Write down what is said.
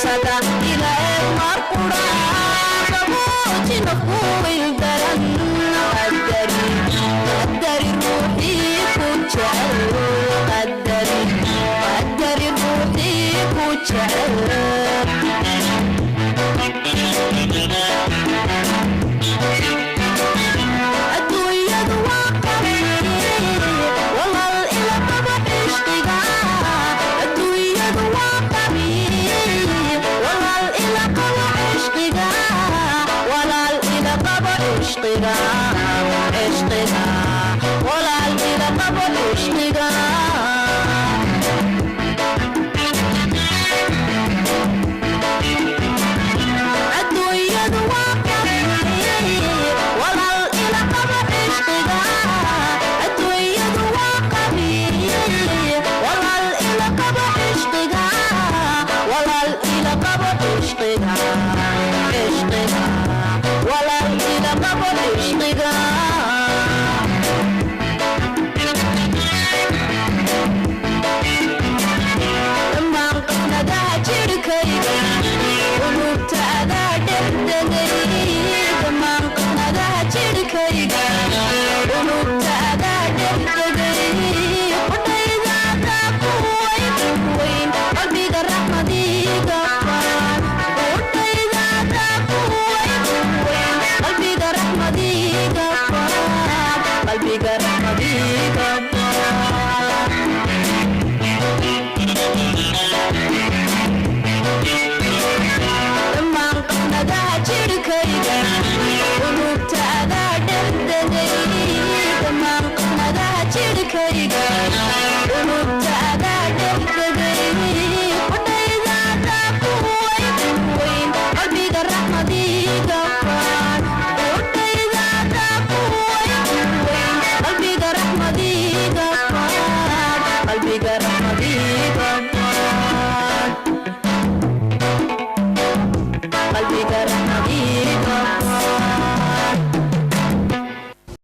sada ila marqura qaboojina kuwil daran qadari ruuxi ku jecel qadari ruuxi ku jecel adduunyadu waa qabiil walal ila qaba ishqiga adduunyadu waa qabiil walal ila qaba ishqiga walal ila qaba ishqiga walal ila qaba ishqiga adduunyadu waa qabiil walal ila qaba ishqiga adduunyadu waa qabiil walal ila qaba ishqiga walal ila qaba ishqiga walal ila qaba ishqiga dhammaan qafnadaha jirkayga qulubta adaa dhexdegay dhammaan qafnadaha jirkayga qulubta adaa dhexdegay qudhaydaadaa ku weyn qalbiga raxmadiga faan qudhaydaadaa ku weyn qalbiga raxmadiga faan qalbiga raxmadiga faan dhammaan qafnadaha jirkayga qulubta adaa dhexdegay dhammaan qafnadaha jirkayga qulubta adaa dhexdegay qudhaydaadaa ku weyn qalbiga raxmadiga faan qudhaydaadaa ku weyn qalbiga raxmadiga faan qalbiga raxmadiga faan qalbiga